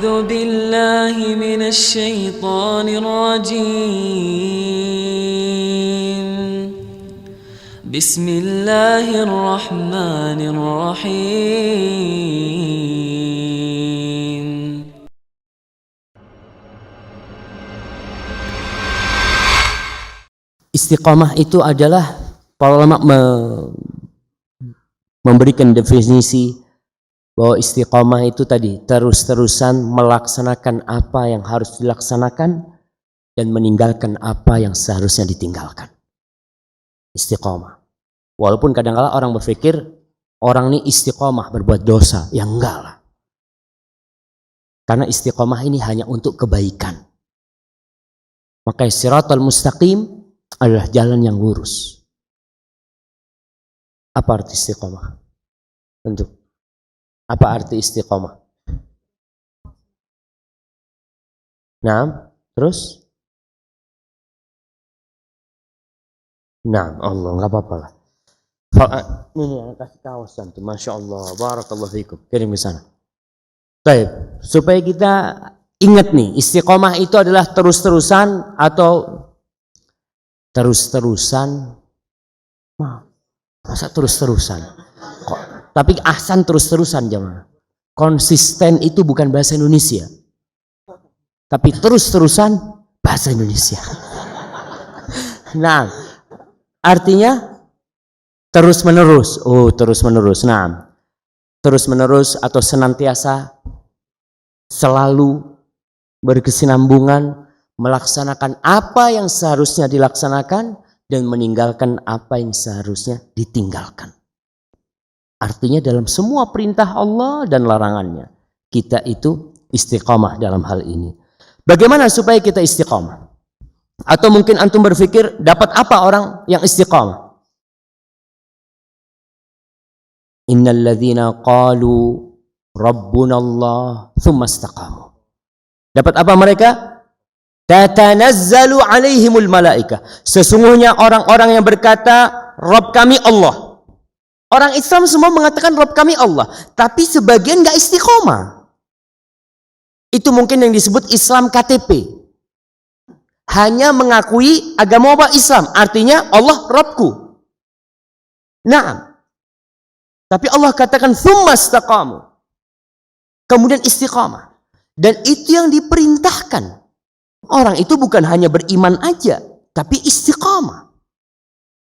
أعوذ بالله من الشيطان الرجيم بسم الله الرحمن الرحيم Istiqamah itu adalah para ulama memberikan definisi bahwa istiqamah itu tadi terus-terusan melaksanakan apa yang harus dilaksanakan dan meninggalkan apa yang seharusnya ditinggalkan. Istiqamah. Walaupun kadang-kala orang berpikir orang ini istiqamah berbuat dosa, ya enggak lah. Karena istiqamah ini hanya untuk kebaikan. Maka siratal mustaqim adalah jalan yang lurus. Apa arti istiqamah? Tentu. Apa arti istiqamah? Nah, terus? Nah, Allah, nggak apa-apa lah. Ini kasih kaos nanti, masya Allah, barakallahu fikum. Kirim ke sana. Baik, supaya kita ingat nih, istiqamah itu adalah terus-terusan atau terus-terusan. Masa terus-terusan? Tapi ahsan terus-terusan jemaah. Konsisten itu bukan bahasa Indonesia. Tapi terus-terusan bahasa Indonesia. Nah, artinya terus-menerus. Oh, terus-menerus. Nah, terus-menerus atau senantiasa selalu berkesinambungan melaksanakan apa yang seharusnya dilaksanakan dan meninggalkan apa yang seharusnya ditinggalkan. Artinya dalam semua perintah Allah dan larangannya, kita itu istiqamah dalam hal ini. Bagaimana supaya kita istiqamah? Atau mungkin antum berpikir, dapat apa orang yang istiqamah? Innal ladzina qalu rabbunallah tsumma istaqamu. Dapat apa mereka? Tatanazzalu alaihimul malaikah. Sesungguhnya orang-orang yang berkata, Rabb kami Allah. Orang Islam semua mengatakan Rabb kami Allah, tapi sebagian enggak istiqomah. Itu mungkin yang disebut Islam KTP. Hanya mengakui agama apa? Islam. Artinya Allah Rabbku. Nah, tapi Allah katakan tsumma istaqamu. Kemudian istiqamah. Dan itu yang diperintahkan. Orang itu bukan hanya beriman aja, tapi istiqamah.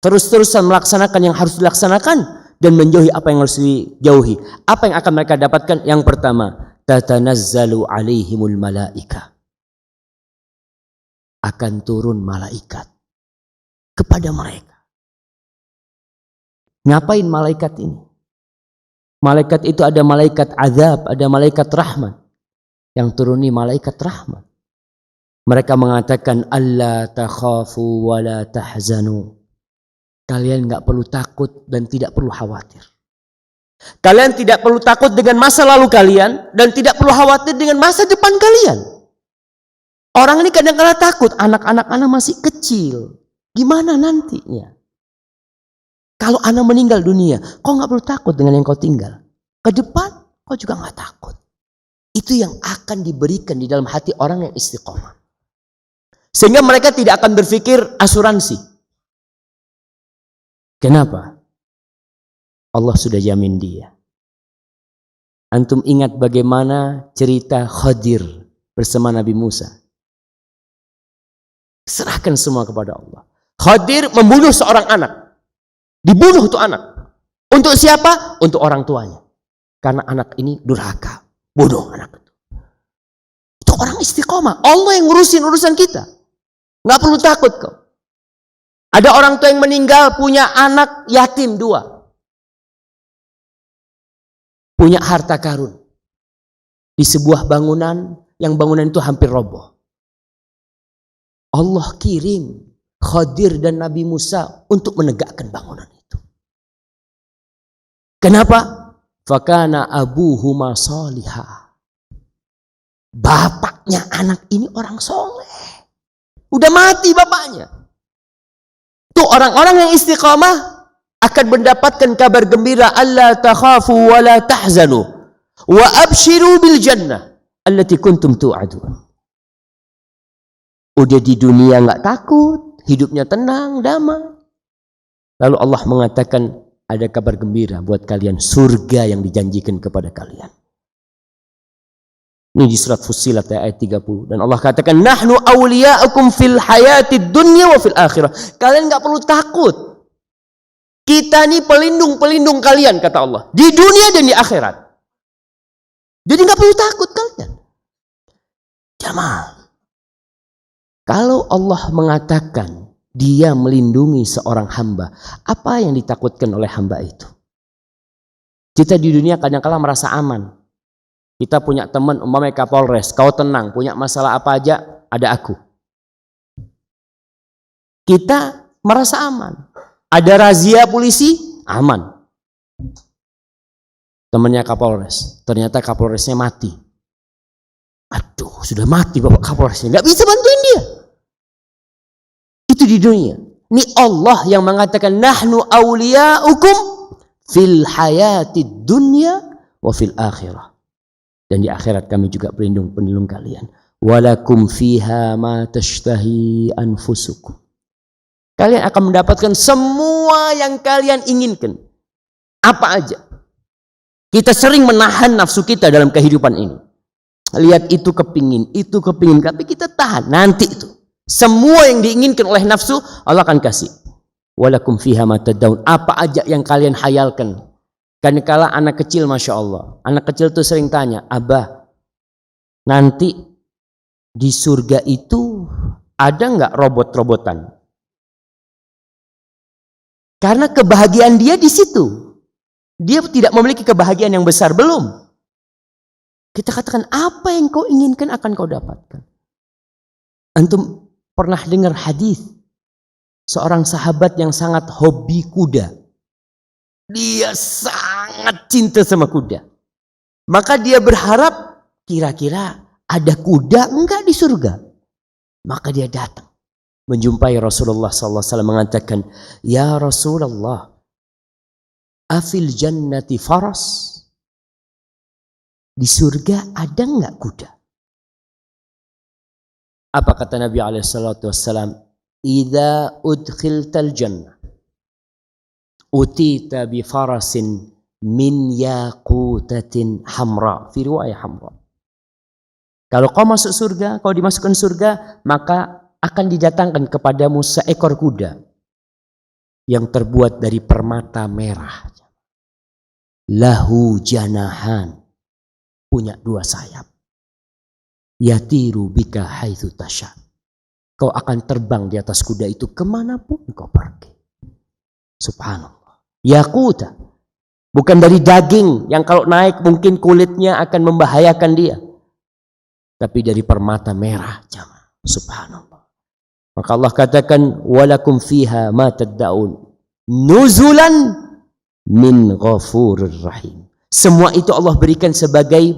Terus-terusan melaksanakan yang harus dilaksanakan dan menjauhi apa yang harus dijauhi. Apa yang akan mereka dapatkan? Yang pertama, tatanazzalu alaihimul malaika. Akan turun malaikat kepada mereka. Ngapain malaikat ini? Malaikat itu ada malaikat azab, ada malaikat rahmat. Yang turuni malaikat rahmat. Mereka mengatakan alla takhafu wa la tahzanu. Kalian enggak perlu takut dan tidak perlu khawatir. Kalian tidak perlu takut dengan masa lalu kalian dan tidak perlu khawatir dengan masa depan kalian. Orang ini kadang-kadang takut, anak-anak anak masih kecil. Gimana nantinya? Kalau anak meninggal dunia, kau enggak perlu takut dengan yang kau tinggal. Ke depan kau juga enggak takut. Itu yang akan diberikan di dalam hati orang yang istiqomah. Sehingga mereka tidak akan berpikir asuransi. Kenapa? Allah sudah jamin dia. Antum ingat bagaimana cerita Khadir bersama Nabi Musa? Serahkan semua kepada Allah. Khadir membunuh seorang anak. Dibunuh itu anak. Untuk siapa? Untuk orang tuanya. Karena anak ini durhaka. Bodoh anak itu. Itu orang istiqomah. Allah yang ngurusin urusan kita. Nggak perlu takut kau. Ada orang tua yang meninggal punya anak yatim 2. Punya harta karun. Di sebuah bangunan yang bangunan itu hampir roboh. Allah kirim Khadir dan Nabi Musa untuk menegakkan bangunan itu. Kenapa? Fakana abuhuma salihah. Bapaknya anak ini orang soleh. Udah mati bapaknya. Tuh orang-orang yang istiqamah akan mendapatkan kabar gembira, alla takhafu wa la tahzanu wa abshiru bil jannah. allati kuntum tu'adun. Udah di dunia nggak takut, hidupnya tenang, damai. Lalu Allah mengatakan ada kabar gembira buat kalian, surga yang dijanjikan kepada kalian. Ini di surat Fussilat ayat 30. Dan Allah katakan, nahnu awliya'ukum fil hayatid dunya wa fil akhirah. Kalian nggak perlu takut. Kita ini pelindung kalian, kata Allah, di dunia dan di akhirat. Jadi nggak perlu takut kalian. Jamaah, kalau Allah mengatakan dia melindungi seorang hamba, apa yang ditakutkan oleh hamba itu? Kita di dunia kadang-kala merasa aman. Kita punya teman umpamanya Kapolres, kau tenang, punya masalah apa aja ada aku. Kita merasa aman. Ada razia polisi, aman. Temannya Kapolres, ternyata Kapolresnya mati. Aduh, sudah mati Bapak Kapolresnya, nggak bisa bantuin dia. Itu di dunia. Ini Allah yang mengatakan, nahnu awliya'ukum fil hayatid dunya wa fil akhirah. Dan di akhirat kami juga pelindung kalian. Walakum fiha ma tashtahi anfusukum. Kalian akan mendapatkan semua yang kalian inginkan. Apa aja. Kita sering menahan nafsu kita dalam kehidupan ini. Lihat itu kepingin, tapi kita tahan. Nanti itu. Semua yang diinginkan oleh nafsu, Allah akan kasih. Walakum fiha ma tad'un. Apa aja yang kalian hayalkan. Karena kala anak kecil, Masya Allah. Anak kecil tuh sering tanya, Abah, nanti di surga itu ada nggak robot-robotan? Karena kebahagiaan dia di situ. Dia tidak memiliki kebahagiaan yang besar, belum. Kita katakan, apa yang kau inginkan akan kau dapatkan. Antum pernah dengar hadis seorang sahabat yang sangat hobi kuda. Dia sangat cinta sama kuda. Maka dia berharap kira-kira ada kuda enggak di surga. Maka dia datang menjumpai Rasulullah SAW, mengatakan, ya Rasulullah, afil jannati faras? Di surga ada enggak kuda? Apa kata Nabi SAW? Idza udkhiltal jannah utita bi farasin min yaqutatin hamra. Fi riwayah hamra. Kalau kau masuk surga, kau dimasukkan surga, maka akan didatangkan kepadamu seekor kuda yang terbuat dari permata merah. Lahu janahan, punya 2 sayap. Yatiru bika haitsu tasha. Kau akan terbang di atas kuda itu kemanapun kau pergi. Subhanallah. Yaquta, bukan dari daging yang kalau naik mungkin kulitnya akan membahayakan dia, tapi dari permata merah. Subhanallah. Maka Allah katakan, walakum fiha ma tad'un nuzulan min ghafurir rahim. Semua itu Allah berikan sebagai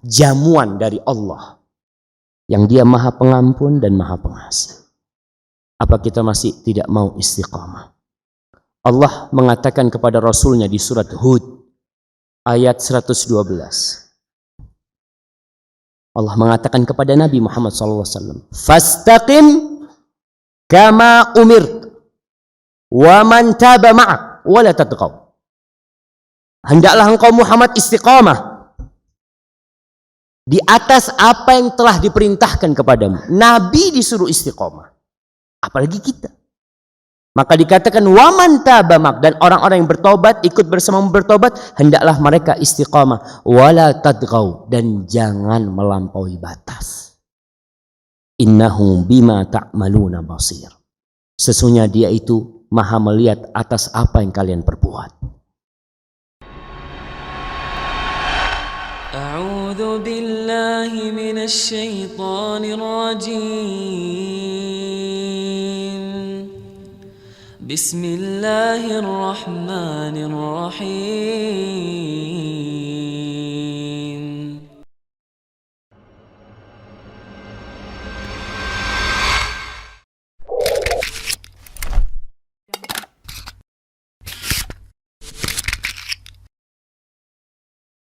jamuan dari Allah yang dia maha pengampun dan maha pengasih. Apa kita masih tidak mau istiqamah? Allah mengatakan kepada Rasulnya di surat Hud ayat 112. Allah mengatakan kepada Nabi Muhammad SAW, fastaqim kama umirt wa man taba ma'ak wa la tatghaw. Hendaklah engkau Muhammad istiqamah di atas apa yang telah diperintahkan kepadamu. Nabi disuruh istiqamah, apalagi kita. Maka dikatakan wa man taba ma'ak, dan orang-orang yang bertobat, ikut bersamamu bertobat, hendaklah mereka istiqamah, wa la tatghaw, dan jangan melampaui batas. Innahu bima ta'maluna basir. Sesungguhnya dia itu maha melihat atas apa yang kalian perbuat. A'udzu billahi minasy syaithanir rajim. Bismillahirrahmanirrahim.